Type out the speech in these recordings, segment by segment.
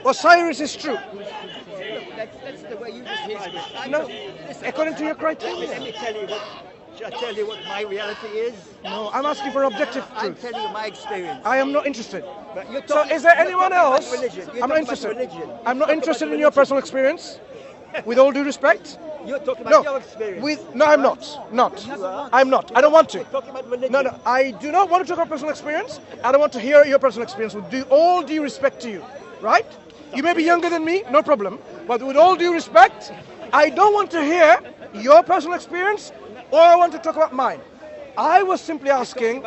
Osiris is true. That's the way you describe it. No, according to your criteria. Let me tell you what. Should I tell you what my reality is? No, I'm asking for objective I'm truth. telling you my experience. I am not interested. But you're So talking, is there you're anyone talking about else? religion. You're I'm not talking interested. about religion. I'm not You're interested talking in your about personal experience. With all due respect. You're talking about No, your experience. no, I'm not. Not. I'm not. I don't want to. You're talking about religion. No, I do not want to talk about personal experience. I don't want to hear your personal experience. With all due respect to you, right? You may be younger than me, no problem. But with all due respect, I don't want to hear your personal experience, or I want to talk about mine. I was simply asking.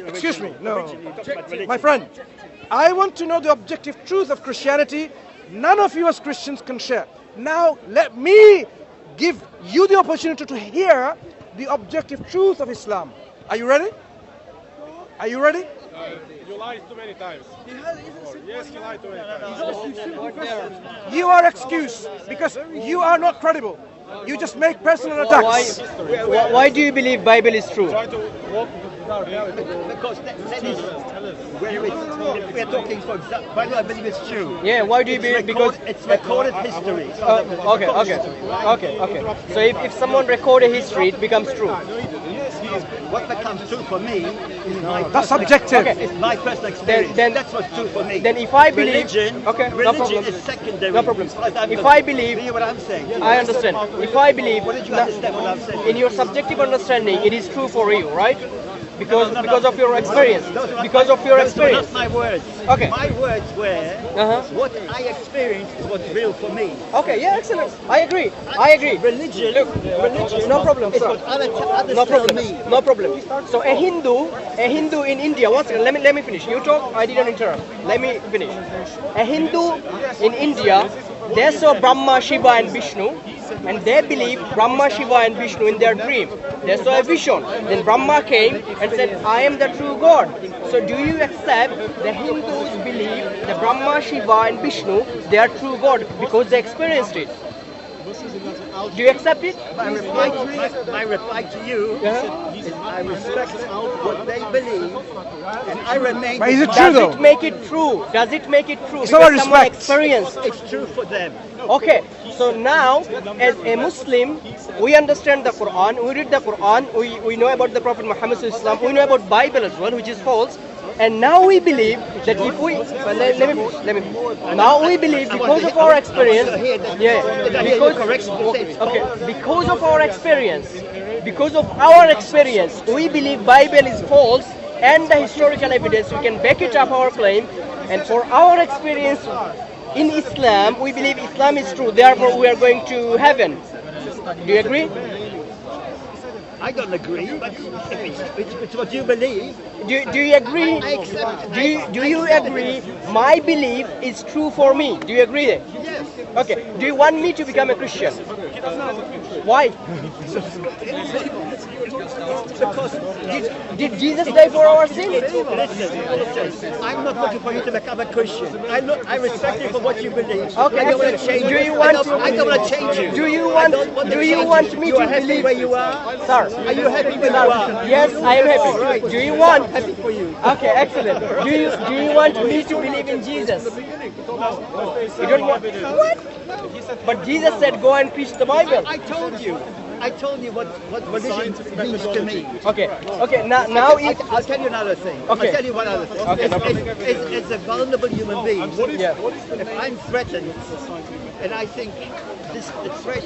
Excuse me, no, my friend. I want to know the objective truth of Christianity. None of you as Christians can share. Now let me give you the opportunity to hear the objective truth of Islam. Are you ready? Are you ready? You lied too many times. Yes, you lied too many times. You are excused because you are not credible. You just make personal attacks. Why do you believe Bible is true? Try to walk without reality. Because that is where we're talking, for example, why do I believe it's true? Yeah, why do you believe? Because It's recorded history. Okay. So if someone record a history, it becomes true. What becomes true for me is my That's personal- subjective. Okay. It's my personal experience. Then- That's what's true for me. Then if I believe, religion, okay, no religion problem. is secondary. No problem. as far as I'm If concerned. I believe- Do you hear what I'm saying? I understand. If I believe, What did you understand what I'm saying? in your subjective understanding, it is true for you, right? Because of your experience. Because of your Those were experience. not my words. Okay. My words were what I experienced is what's real for me. Okay, yeah, excellent. I agree. Religion, religion. No problem, It's sir. what others No tell problem. me. No problem. So a Hindu in India. One second. Let me finish. You talk. I didn't interrupt. Let me finish. A Hindu in India, they saw Brahma, Shiva, and Vishnu, and they believe Brahma, Shiva, and Vishnu in their dream. They saw a vision. Then Brahma came and said, "I am the true God." So do you accept the Hindus believe the Brahma, Shiva, and Vishnu they are true God because they experienced it? Do you accept it? My reply to you is I respect what they believe, and I remain. But is it true Does though? it make it true? Does it make it true? It's not Because someone respect. experienced. It's true for them. Okay, so now as a Muslim, we understand the Quran, we read the Quran, we know about the Prophet Muhammad Sallallahu Alaihi Wasallam, we know about Bible as well, which is false. And now we believe that if we let me now we believe because of our experience, because of our experience, we believe Bible is false, and the historical evidence we can back it up our claim. And for our experience in Islam, we believe Islam is true. Therefore, we are going to heaven. Do you agree? I don't agree, but if it's what you believe. Do you agree? I accept it. Do you agree? My belief is true for me. Do you agree? Yes. Okay. Do you want me to become a Christian? Why? Because Did Jesus die for our sins? listen, I'm not looking for you to become a Christian. I respect you for what you believe. Okay, I don't want to excellent. change Do you. you want I don't want to change you. Do you I want? don't want to Do you change want you. me You to are happy believe? where you are? Sir, Are you happy where you are? yes, I am happy. Right. Do you want? Happy for you. Okay, excellent. Do you want me to believe in Jesus? You don't want? What? But Jesus said, "Go and preach the Bible." I told you. I told you what religion means to me. Okay. Now if I'll tell you another thing. Okay. I'll tell you one other thing. Okay, no problem. It's a vulnerable human being. yeah. If I'm threatened, and I think this threat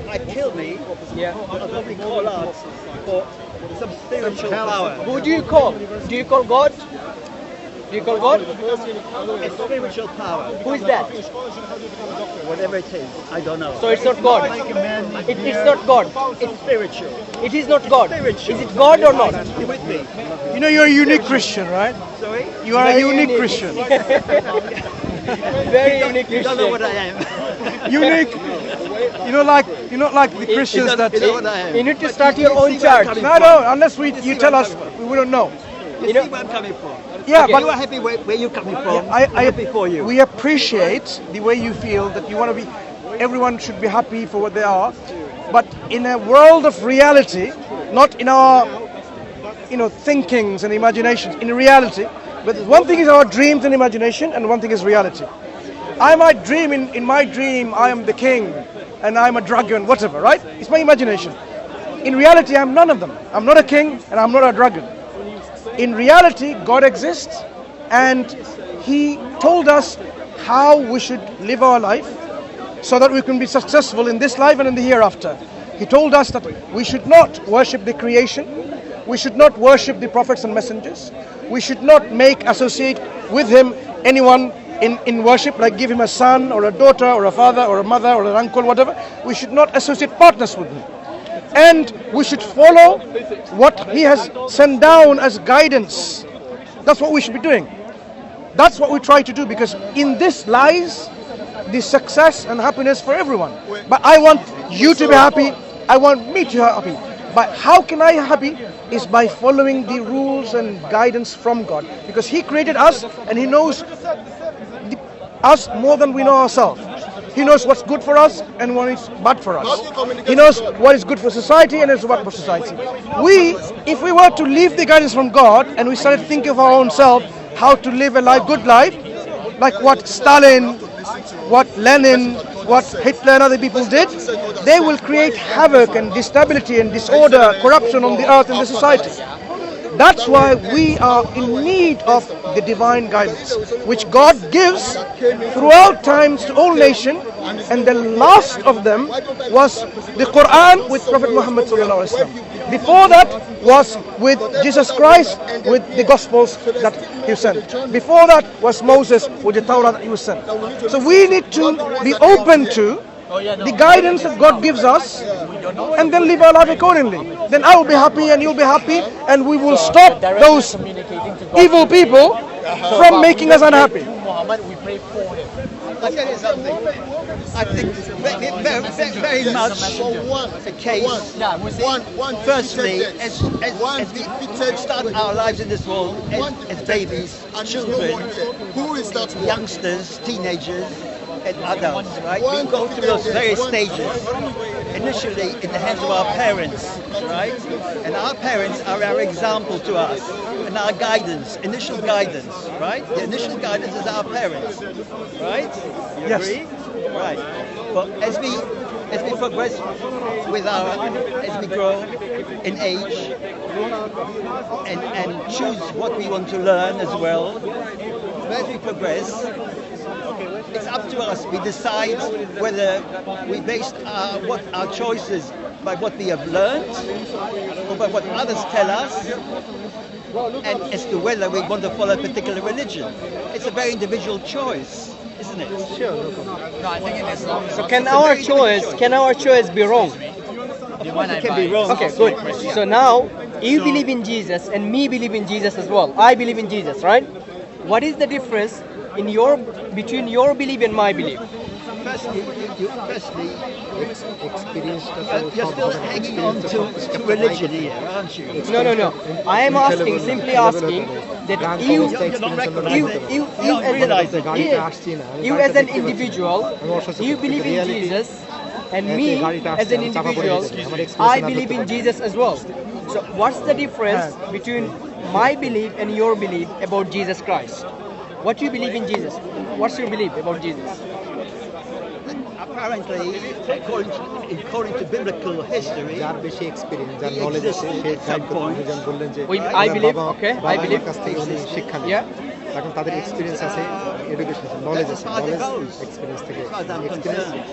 might kill me, Yeah. I'll probably call out for some spiritual power. Who do you call? Do you call God? Do you call God? A spiritual power. Who is that? Whatever it is, I don't know. So it's not God. It's not God. It's spiritual. It is not God. Spiritual. Is it God or not? You with me? You know you're a unique Christian, right? Sorry? You are a Very unique unique. Christian. Very unique You don't know what Christian. I am. Unique. You're not like the Christians that. You know what I am. You need to start your own church. No, unless you tell us, we wouldn't know. You see where I'm coming from. Yeah, Okay. but You are happy where you're coming from. I'm happy for you. We appreciate the way you feel that you want to be. Everyone should be happy for what they are, but in a world of reality, not in our, thinkings and imaginations. In reality, but one thing is our dreams and imagination, and one thing is reality. I might dream in my dream I am the king and I'm a dragon, whatever, right? It's my imagination. In reality, I'm none of them. I'm not a king and I'm not a dragon. In reality, God exists and He told us how we should live our life so that we can be successful in this life and in the hereafter. He told us that we should not worship the creation. We should not worship the prophets and messengers. We should not associate with Him anyone in worship, like give Him a son or a daughter or a father or a mother or an uncle, whatever. We should not associate partners with Him. And we should follow what He has sent down as guidance. That's what we should be doing. That's what we try to do, because in this lies the success and happiness for everyone. But I want you to be happy. I want me to be happy. But how can I be happy? Is by following the rules and guidance from God. Because He created us and He knows us more than we know ourselves. He knows what's good for us and what is bad for us. He knows what is good for society and what is bad for society. If we were to leave the guidance from God and we started thinking of our own self, how to live a good life, like what Stalin, what Lenin, what Hitler and other people did, they will create havoc and instability and disorder, corruption on the earth and the society. That's why we are in need of the divine guidance, which God gives throughout times to all nations, and the last of them was the Quran with Prophet Muhammad sallallahu alaihi wasallam. Before that was with Jesus Christ with the Gospels that He sent. Before that was Moses with the Torah that He was sent. So we need to be open to the guidance that God gives us and then live our life accordingly. Then I will be happy and you'll be happy, and we will stop those evil people from making us unhappy. I'll tell you something. I think very much the case. Firstly, as we start our lives in this world as babies, children, youngsters, teenagers, and adults, right? We go through those various stages. Initially in the hands of our parents, right? And our parents are our example to us and our guidance, initial guidance, right? The initial guidance is our parents, right? You agree? Right. But as we progress as we grow in age and choose what we want to learn as well, as we progress, it's up to us. We decide whether we base our choices by what we have learned or by what others tell us, and as to whether we want to follow a particular religion. It's a very individual choice, isn't it? Sure. No, I think it is. So can our choice be wrong? Of course it can be wrong. Okay, good. So now you believe in Jesus and me believe in Jesus as well. I believe in Jesus, right? What is the difference between your belief and my belief? Firstly, you're still hanging on to religion here, aren't you? No. I am simply asking that you as an individual, you believe in Jesus, and me as an individual, I believe in Jesus as well. So what's the difference between my belief and your belief about Jesus Christ? What do you believe in Jesus? What's your belief about Jesus? Apparently, according to biblical history, he existed at some point. I believe, okay, I believe. Yeah.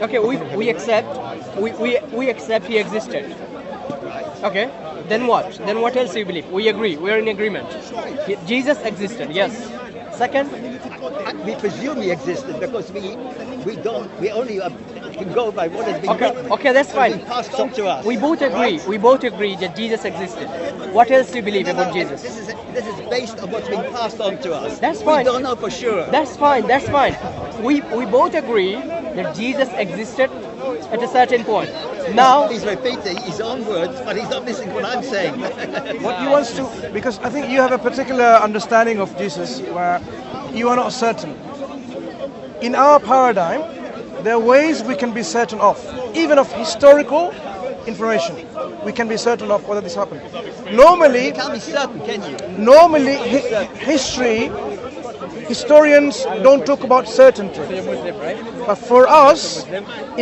Okay, we accept he existed. Okay, then what? Then what else do you believe? We agree, we're in agreement. Jesus existed, yes. Second, we presume he existed because we only can go by what has been written. Okay, that's fine. Passed on to us. We both agree. We both agree that Jesus existed. What else do you believe about Jesus? This is based on what's been passed on to us. That's fine. We don't know for sure. That's fine. We both agree that Jesus existed at a certain point. Now he's repeating his own words, but he's not listening to what I'm saying. What he wants to, because I think you have a particular understanding of Jesus where you are not certain. In our paradigm, there are ways we can be certain of, even of historical information. We can be certain of whether this happened. Normally, you can't be certain, can you? Normally, history historians don't talk about certainty. So you're Muslim, right? But for us,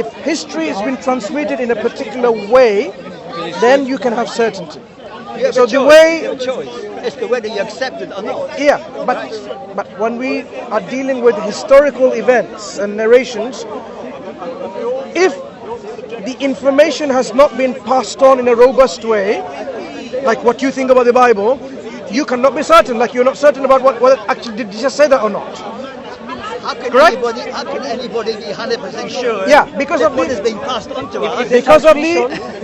if history has been transmitted in a particular way, then you can have certainty. You have So a the choice. way- You have a choice as to whether you accept it or not. Yeah, but when we are dealing with historical events and narrations, if the information has not been passed on in a robust way, like what you think about the Bible, you cannot be certain. Like you're not certain about what actually did Jesus say that or not. How can Correct? anybody be 100% sure? Yeah, because that of what the- is being passed on to us? Because of the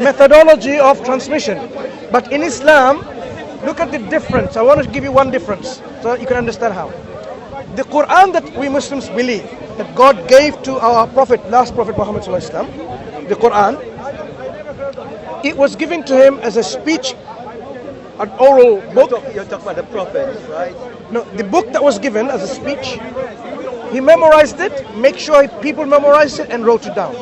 methodology of transmission. But in Islam, look at the difference. I want to give you one difference so that you can understand how. The Quran that we Muslims believe that God gave to our Prophet, last Prophet Muhammad Sallallahu Alaihi Wasallam, the Quran, it was given to him as a speech, an oral book. You're talking about the prophets, right? No, the book that was given as a speech, he memorized it, make sure people memorized it and wrote it down.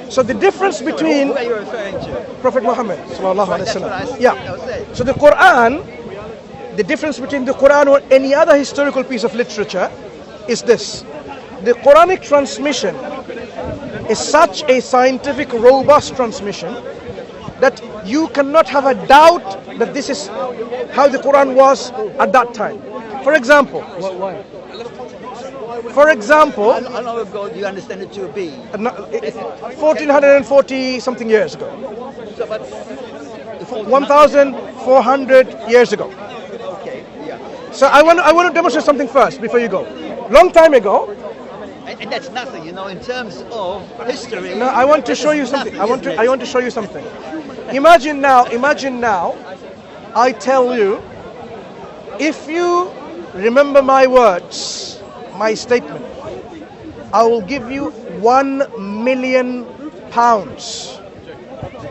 So the difference between Who are you referring to? Prophet Muhammad sallallahu alaihi That's what I wasallam. said. Yeah. I was saying. So the Quran, the difference between the Quran or any other historical piece of literature is this. The Quranic transmission is such a scientific, robust transmission that you cannot have a doubt that this is how the Quran was at that time. For example, Why? for example, How long ago do you understand it to be? 1440 something years ago, So about 1400 years ago. Okay, yeah. So I want to demonstrate something first before you go. Long time ago. And that's nothing, you know, in terms of history. No, I want to that show is you something. nothing, I want to show you something. Imagine now, I tell you, if you remember my words, my statement, I will give you £1 million.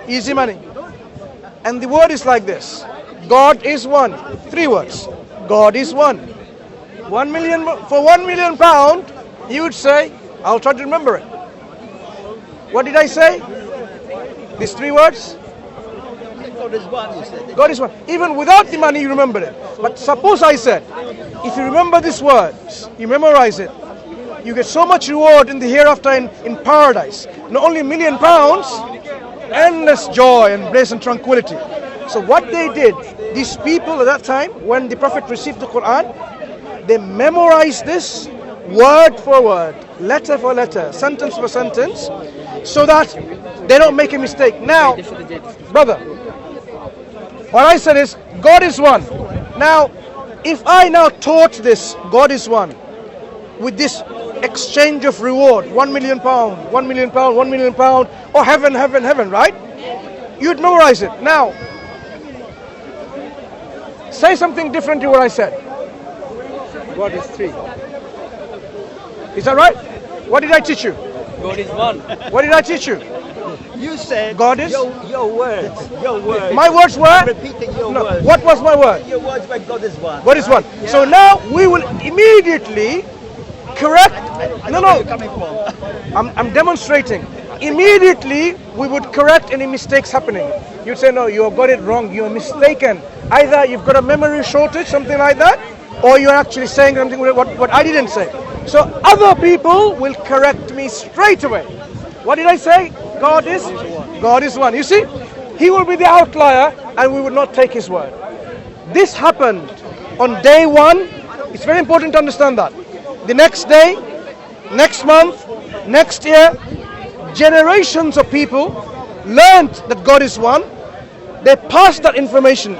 Easy money. And the word is like this. God is one. 3 words. God is one. 1 million, for £1 million, you would say, I'll try to remember it. What did I say? These 3 words? God is one, you said. God is one. Even without the money, you remember it. But suppose I said, if you remember these words, you memorize it, you get so much reward in the hereafter in paradise. Not only £1 million, endless joy and bliss and tranquility. So what they did, these people at that time, when the Prophet received the Quran, they memorized this word for word, letter for letter, sentence for sentence, so that they don't make a mistake. Now, brother, what I said is, God is one. Now, if I now taught this, God is one, with this exchange of reward, £1 million, £1 million, £1 million, or heaven, heaven, heaven, right? You'd memorize it. Now, say something different to what I said. God is 3. Is that right? What did I teach you? God is 1. What did I teach you? You said God is- your words. Your words. My words were? Repeating your No, words. what was my word? Your words were God is one. God is one. Yeah. So now we will immediately correct. I No, know where no. you're coming from. I'm demonstrating. Immediately we would correct any mistakes happening. You'd say, no, you have got it wrong. You're mistaken. Either you've got a memory shortage, something like that, or you're actually saying something what I didn't say. So other people will correct me straight away. What did I say? God is one. You see, he will be the outlier and we will not take his word. This happened on day 1. It's very important to understand that. The next day, next month, next year, generations of people learned that God is one. They passed that information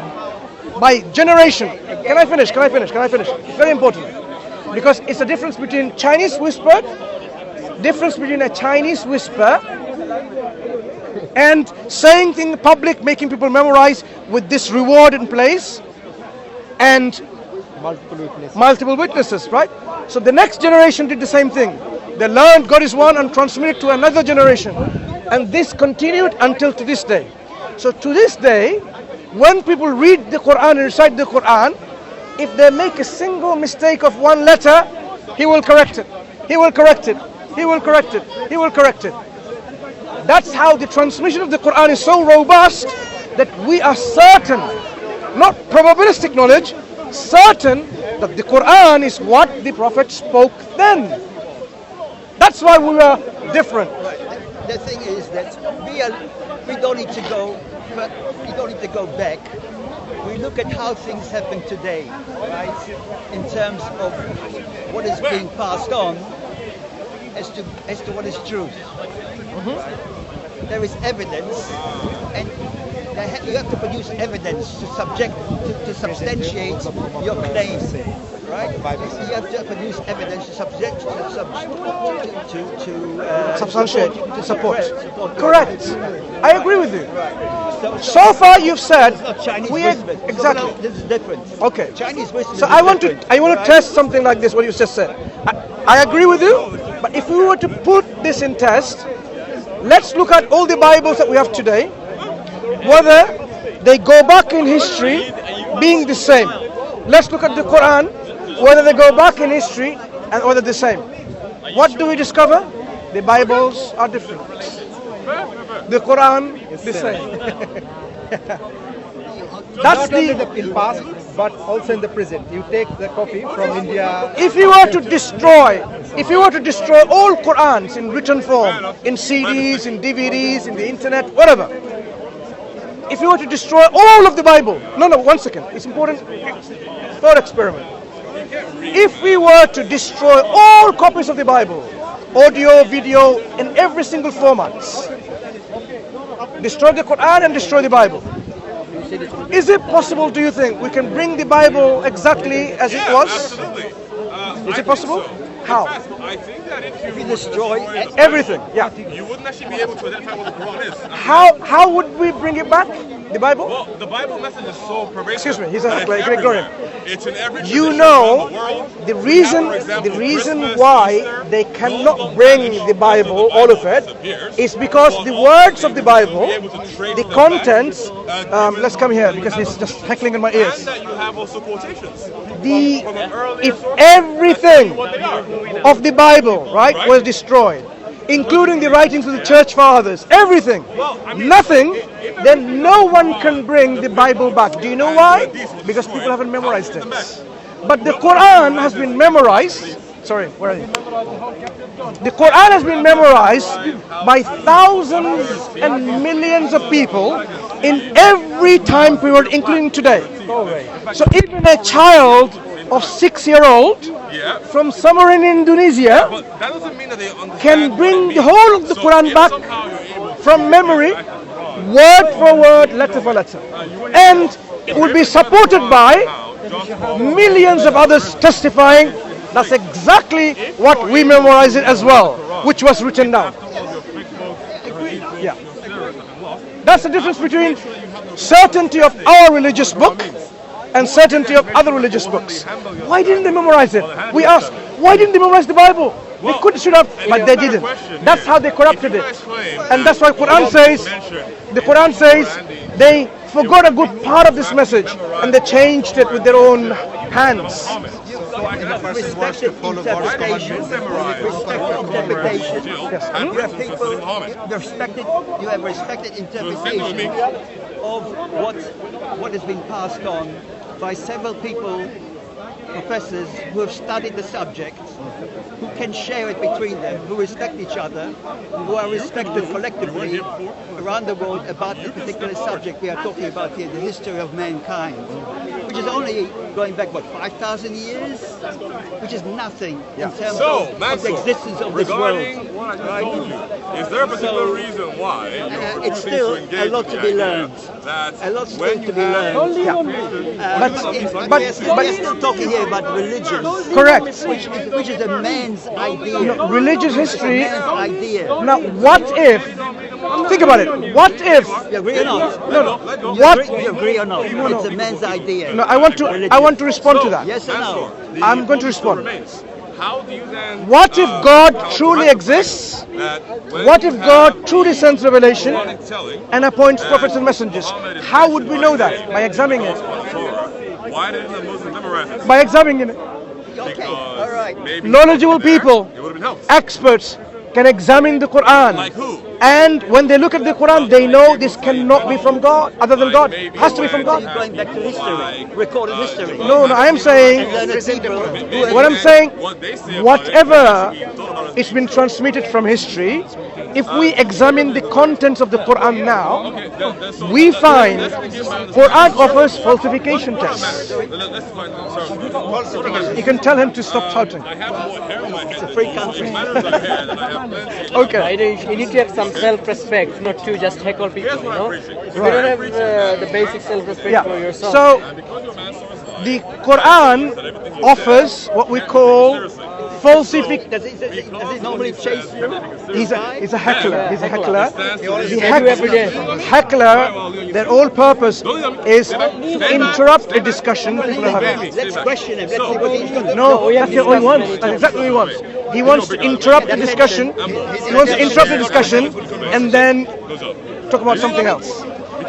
by generation. Can I finish? Very important. Because it's a difference between Chinese whisper, a Chinese whisper and saying things in public, making people memorize with this reward in place, and multiple witnesses, right? So the next generation did the same thing. They learned God is one and transmitted to another generation. And this continued until to this day. So to this day, when people read the Quran and recite the Quran, if they make a single mistake of one letter, he will correct it. He will correct it. He will correct it. He will correct it. That's how the transmission of the Quran is so robust that we are certain, not probabilistic knowledge, certain that the Quran is what the Prophet spoke then. That's why we were different. The thing is that we don't need to go, but we don't need to go back. We look at how things happen today, right? In terms of what is being passed on as to what is truth. There is evidence, and you have to produce evidence to substantiate your claims, right? You have to produce evidence to Substantiate, to support. Support. Correct. I agree with you. Right. So far, you've said It's not Chinese we wisdom. exactly. No, this is different. Okay. Chinese wisdom. So is I want different, to right? test something like this. What you just said. I agree with you. But if we were to put this in test, let's look at all the Bibles that we have today, whether they go back in history being the same. Let's look at the Quran, whether they go back in history and whether the same. What do we discover? The Bibles are different. The Quran is the same. That's Not only the. in past, but also in the present. You take the copy from India. If you were to destroy all Qurans in written form, in CDs, in DVDs, in the internet, whatever. If you were to destroy all of the Bible, no, one second, it's important. Thought experiment. If we were to destroy all copies of the Bible, audio, video, in every single format, destroy the Quran and destroy the Bible, is it possible, do you think, we can bring the Bible exactly as it was? Absolutely. Is it possible? How? I think that if you destroy Everything, yeah. you wouldn't actually be able to identify what the Quran is. How would we bring it back? The Bible? Well, the Bible message is so pervasive. Excuse me, he's that it's ignoring. everywhere. It's in every You tradition know, around the world. the We reason have, for example, the reason Christmas, why Easter, they those cannot don't bring vanish the Bible, until the all of it, disappears. is because the Well, words of the ultimately, Bible, we'll be able to trace the them contents. back, given Let's come here that you because have he's a- just heckling in my And ears. that you have also quotations. The From an earlier if source, everything what they are. of the Bible, right, was destroyed, including the writings of the church fathers, everything, nothing, then no one can bring the Bible back. Do you know why? Because people haven't memorized it. But the Quran has been memorized. Sorry, where are you? The Quran has been memorized by thousands and millions of people in every time period, including today. So even a child of 6-year-old Yeah. from somewhere in Indonesia But that doesn't mean that they understand can what bring it the means. whole of the So Quran if back somehow you're able to from memory, trace it back, word for word, letter for letter. And it will be supported by millions of others testifying that's exactly what we memorize it as well, which was written down. Yeah. That's the difference between certainty of our religious book and certainty of other religious books. Why didn't they memorize it? We ask, why didn't they memorize the Bible? They could, should have, but they didn't. That's how they corrupted it. And that's why Quran says, the Quran says they forgot a good part of this message and they changed it with their own hands. respected interpretation. You have respected interpretation of what has been passed on by several people, professors who have studied the subject, who can share it between them, who respect each other, who are respected collectively around the world about the particular subject we are talking about here, the history of mankind, which is only going back, 5,000 years? Which is nothing in terms of the existence of this world. Regarding what I just told you, is there a particular reason why It's still a lot to be learned. A lot still to be learned. But We're still talking here about religion. correct. Which is a man's idea. Religious history. Man's idea. Now, what if? Think about it. What if? You agree or not? No. You What? agree or not? It's a man's idea. No, I want to respond to that. Yes or no? I'm going to respond. How do you then? What if God truly exists? What if God truly sends revelation and appoints prophets and messengers? How would we know that? By examining it. Why didn't the Muslims memorize it? By examining it. Okay, all right. Maybe Knowledgeable people, it would have been helped. experts can examine the Quran. Like who? And when they look at the Quran, they know this cannot be from God, other than God. It has to be from God. Going back to history, recorded history. No, I am saying, what I'm saying, whatever it's been transmitted from history, if we examine the contents of the Quran now, we find Quran offers falsification tests. You can tell him to stop shouting. It's a free country. Okay. You need to have some self-respect, not to just heckle people, you know? If you don't have the basic self-respect for yourself. So, the Quran offers what we call falsification. Does he normally chase through? He's a heckler. He's a heckler. The every day. heckler, their whole purpose is to interrupt a discussion people are having. Let's question him. Let's see what he's got to do. No, that's what he wants. That's exactly what he wants. He wants to interrupt the discussion. He wants to interrupt the discussion and then talk about something else.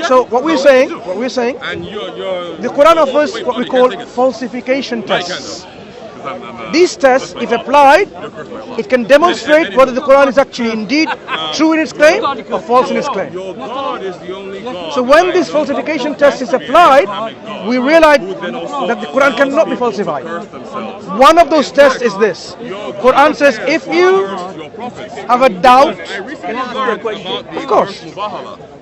So what we're saying, the Quran offers what we call falsification tests. These tests, if applied, it can demonstrate whether the Quran is actually indeed true in its claim or false in its claim. So when this falsification test is applied, we realize that the Quran cannot be falsified. One of those tests is this. Quran says, if you have a doubt, of course.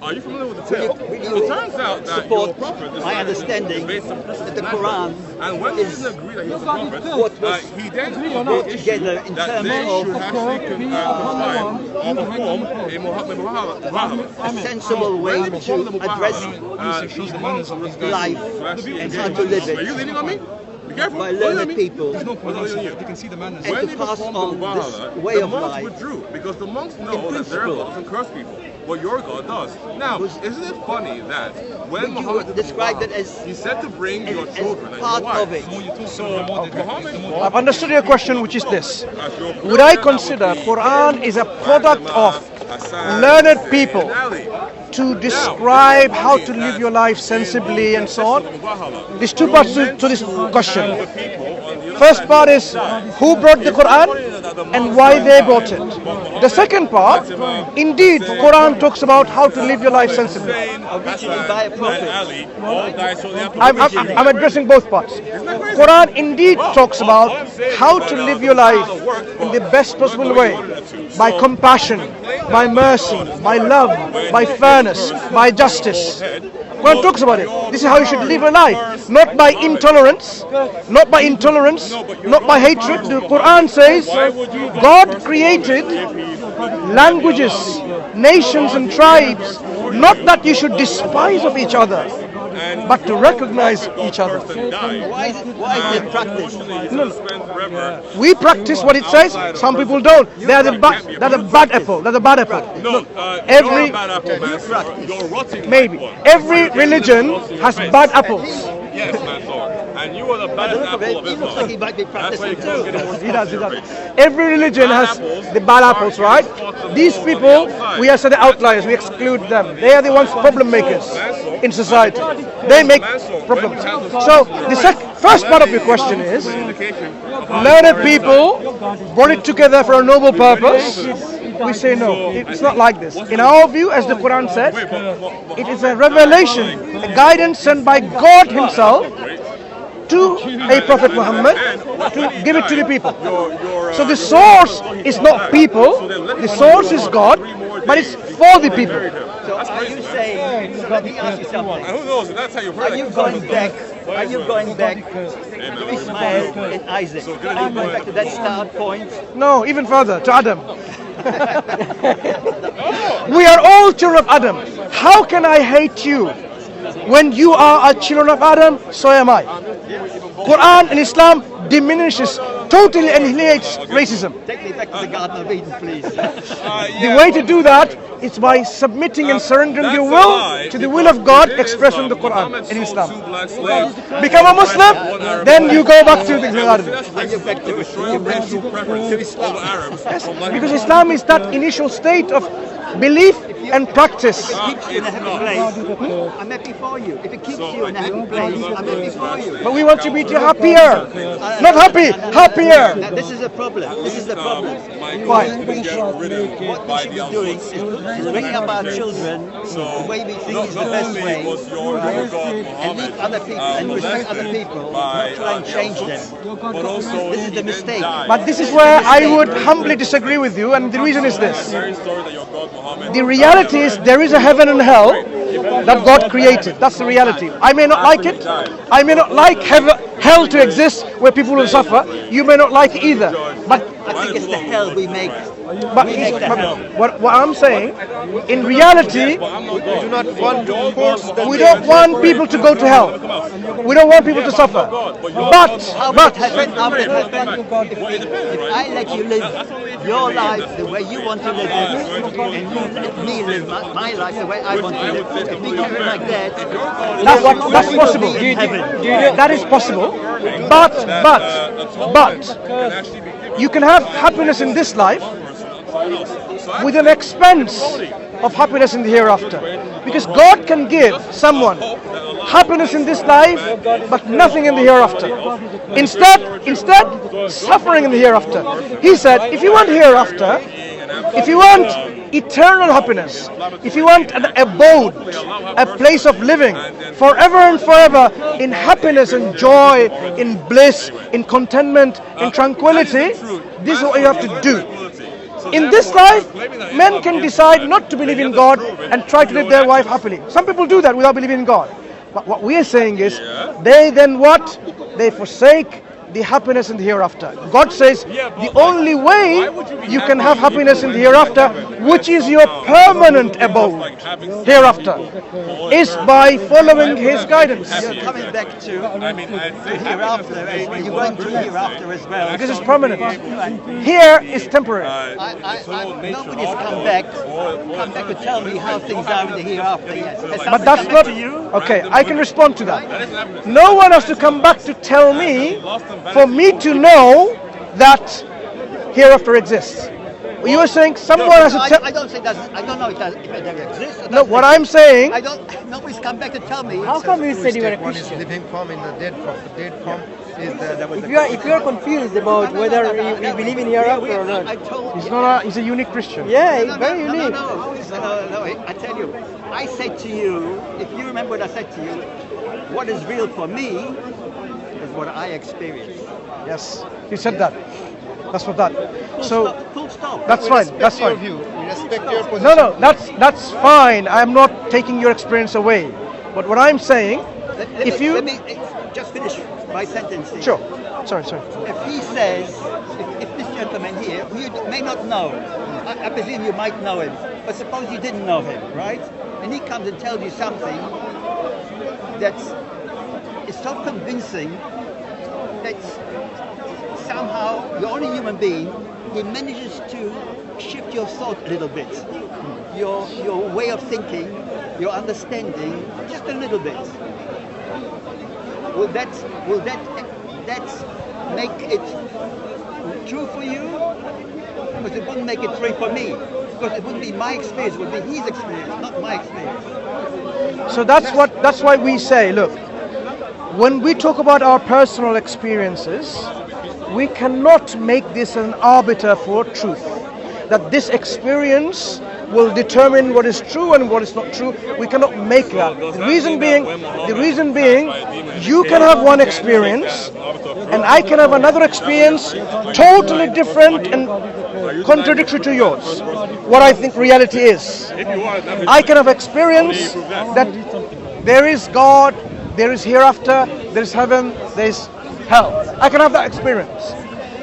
Are you familiar with the text? It turns out that your prophet is my understanding that the Quran and when is he didn't agree that he was a prophet, what was he then brought together in that terms they of should actually comply or perform a muhammad. a sensible way to address life and how to live Are you it leaning on me? Be careful. by learned people You can see the and to pass on this way of life. withdrew because the monks know that their God doesn't curse people. What your God does. Now, isn't it funny that when Muhammad did describe it as he said to bring your children and part your wife. of it. So Muhammad I've understood your question, which is this. Would I consider Quran is a product of learned people to describe how to live your life sensibly and so on? There's two parts to this question. First part is who brought the Quran and why they brought it. The second part, indeed, Quran talks about how to live your life sensibly. Originally by a prophet. I'm addressing both parts. Quran indeed talks about how to live your life in the best possible way, by compassion, by mercy, by love, by fairness, by justice. Quran talks about it. This is how you should live your life, not by intolerance, not by hatred. The Quran says God created languages, nations and tribes, not that you should despise of each other, but to recognize each other. Why is it practiced? We practice what it says. Some people don't. That's a bad apple. That's a bad apple. Every maybe every religion has bad apples. Yes, man, Lord. And you are the bad apple of He looks like he might be practicing too. He does. Every religion has the bad apples, right? These people, we are the outliers. We exclude them. They are the ones problem makers in society. They make problems. So the first part of your question is, learned people brought it together for a noble purpose. We say no, it's not like this. In our view, as the Quran says, it is a revelation, a guidance sent by God Himself to a Prophet Muhammad to give it to the people. So the source is not people, the source is God, but it's for the people. So are you saying, let me ask you something. Who knows? That's how you Are you going back to Ismail and Isaac? Are you going back to that start point? No, even further, to Adam. We are all children of Adam. How can I hate you? When you are a children of Adam, so am I. Quran and Islam diminishes, totally annihilates racism. Take me back to the Garden of Eden, please. The way to do that is by submitting and surrendering your will to the will of God expressed in the Quran and Islam. Become a Muslim, then you go back to the garden. Yes, because Islam is that initial state of belief and practice. If it keeps you in a happy place, I'm happy for you. If it keeps you in a happy place, I'm happy for you. But we want to be happier. Not happy, happier. Now, this is a problem. This is the problem. Michael, we get ridden What by we should the be doing is bringing up our children the way we think is the best way, was your God, and leave other people and respect other people, not try and change them. but also This is the mistake. But this is where I would humbly disagree with you, and the reason is this. very story that your God Muhammad. The reality is there is a heaven and hell that God created. That's the reality. I may not like it. I may not like hell to exist where people will suffer. You may not like it either. But I think it's the hell we make. But what I'm saying, in reality, We do not want to force them. we don't want people to go to hell. We don't want people to suffer. But How would it happen? How would it happen if I let you live your life the way you want to live it, and you let me live my life the way I want to live it? If we carry like that, that's possible. That is possible. But you can have happiness in this life with an expense of happiness in the hereafter. Because God can give someone happiness in this life, but nothing in the hereafter. Instead, suffering in the hereafter. He said, if you want hereafter, if you want eternal happiness, if you want an abode, a place of living forever and forever in happiness and joy, in bliss, in contentment, in tranquility, this is what you have to do. In this life, men can decide not to believe in God and try to live their life happily. Some people do that without believing in God. But what we are saying is, they then what? They forsake the happiness in the hereafter. God says the only way you can have happiness in the hereafter, which is your permanent abode hereafter, is by following His guidance. you're coming back to hereafter. You're going to hereafter as well. Because it's permanent. Here is temporary. Nobody's come back to tell me how things are in the hereafter yet. Has But something that's come not back to you? okay. I can respond to that. No one has to come back to tell me, for me to know that hereafter exists. You were saying someone has to tell. I don't say that. I don't know if it exists. Or No, doesn't what exist. I'm saying. I don't. Nobody's come back to tell me. How come you said you were a One is Christian? living form in the dead form. The dead form is the. If you are confused about whether you believe in hereafter or not. I told He's you. not. He's a unique Christian. Yeah, it's very No, unique. I tell you, I said to you, if you remember what I said to you, what is real for me is what I experience. Yes, he said that. That's what that. So Full stop. that's fine. That's Your fine. view. We respect your position. No, that's fine. I'm not taking your experience away. But what I'm saying, if you let me just finish my sentence. Here. sure. Sorry. If he says, if this gentleman here, who you may not know, I presume you might know him, but suppose you didn't know him, right? And he comes and tells you something that is so convincing that somehow you're only a human being, he manages to shift your thought a little bit, your way of thinking, your understanding, just a little bit. Will that make it true for you? Because it wouldn't make it true for me. Because it wouldn't be my experience, it would be his experience, not my experience. So that's why we say, look, when we talk about our personal experiences, we cannot make this an arbiter for truth. That this experience will determine what is true and what is not true. We cannot make that. The reason being, you can have one experience, and I can have another experience, totally different and contradictory to yours. What I think reality is. I can have experience that there is God, there is hereafter, there is heaven, there is hell. I can have that experience.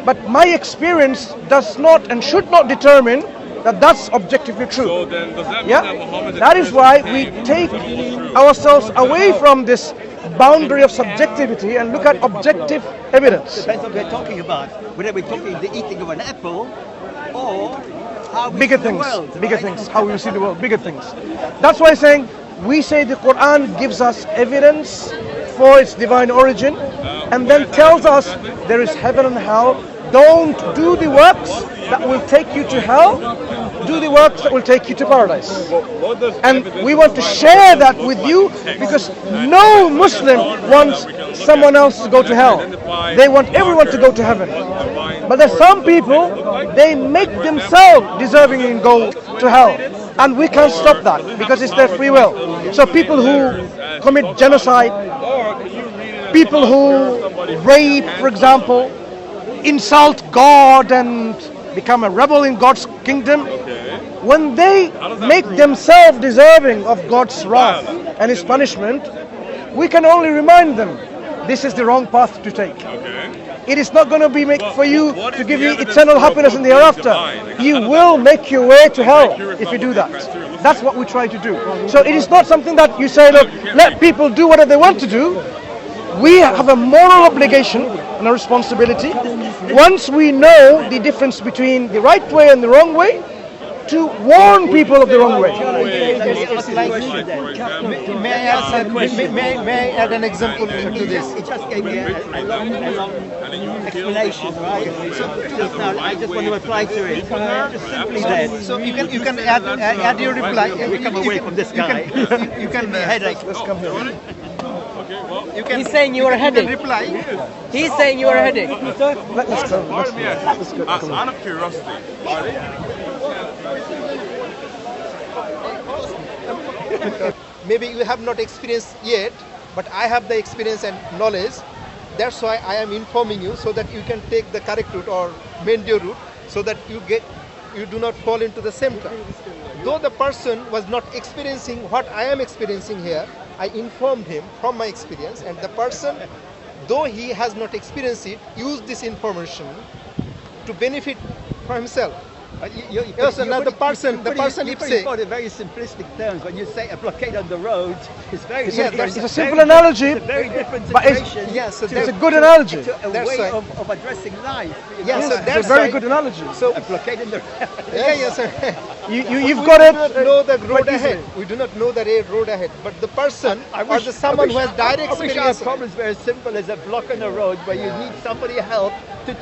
But my experience does not and should not determine that that's objectively true. So then, does that mean Yeah, that Muhammad's that is why experience we came take true? ourselves away from this boundary of subjectivity and look at objective evidence. Depends what we're talking about. Whether we're talking the eating of an apple or how we Bigger see the things, world, bigger right? things, how we see the world, bigger things. That's why we say the Quran gives us evidence for its divine origin and then tells us there is heaven and hell. Don't do the works that will take you to hell. Do the works that will take you to paradise. And we want to share that with you because no Muslim wants someone else to go to hell. They want everyone to go to heaven. But there's some people, they make themselves deserving and go to hell. And we can't stop that because it's their free will. So people who commit genocide, people who rape, for example, insult God and become a rebel in God's kingdom, when they make themselves deserving of God's wrath and His punishment, we can only remind them, this is the wrong path to take. It is not going to be made for you to give you eternal happiness in the hereafter. You will make your way to hell if you do that. That's what we try to do. So it is not something that you say, look, let people do whatever they want to do. We have a moral obligation and a responsibility, once we know the difference between the right way and the wrong way, to warn people of the wrong way. May I add an example to this? It just gave me a long explanation, right? So now I just want to reply to it. Just simply that. So you can add your reply. We come away from this guy. You can headache. Let's come here. He's saying you are a headache. Reply. He's saying you are a headache. Let's go. Pardon me, out of curiosity, Maybe you have not experienced yet, but I have the experience and knowledge. That's why I am informing you, so that you can take the correct route or mend your route, so that you do not fall into the same trap. Though the person was not experiencing what I am experiencing here, I informed him from my experience, and the person, though he has not experienced it, used this information to benefit for himself. Yes, now the person you put it in very simplistic terms. When you say a blockade on the road, it's very It's a simple analogy, It's a very different but situation. yes, it's a good analogy. A That's way right. of addressing life. You Yes, know? so that's It's a very why- good analogy. So A blockade in the yes, sir. You've got it. We do not know the road quite ahead. easily. We do not know the road ahead. But the person or wish- the someone who has direct I wish our experience. problems were as simple as a block on the road where you need somebody help to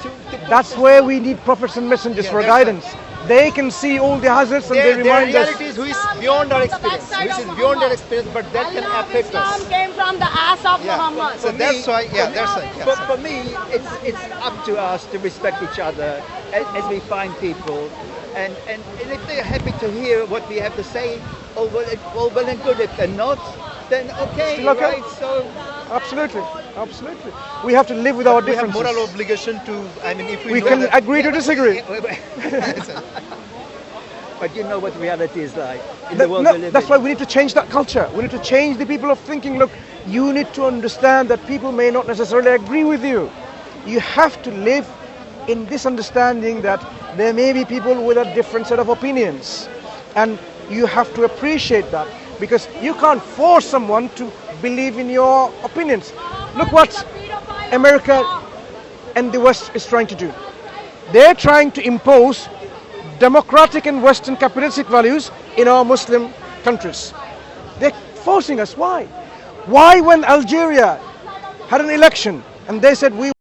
That's where we need prophets and messengers for that's guidance. They can see all the hazards and they Their remind us. reality is which is beyond our experience, which is beyond our experience, but that can affect us. Came from the ass of Yeah. Muhammad. So that's why, that's right. But for me, it's up to us to respect each other as we find people, and if they're happy to hear what we have to say, all well and good. If they're not, then okay, Still okay. right? So Absolutely. We have to live with our We have differences. moral obligation to. I mean, if We know can that, agree to disagree. but you know what reality is like in the world we live That's in. why we need to change that culture. We need to change the people of thinking. Look, you need to understand that people may not necessarily agree with you. You have to live in this understanding that there may be people with a different set of opinions, and you have to appreciate that, because you can't force someone to believe in your opinions. Look what America and the West is trying to do. They're trying to impose democratic and Western capitalistic values in our Muslim countries. They're forcing us. Why? Why, when Algeria had an election and they said we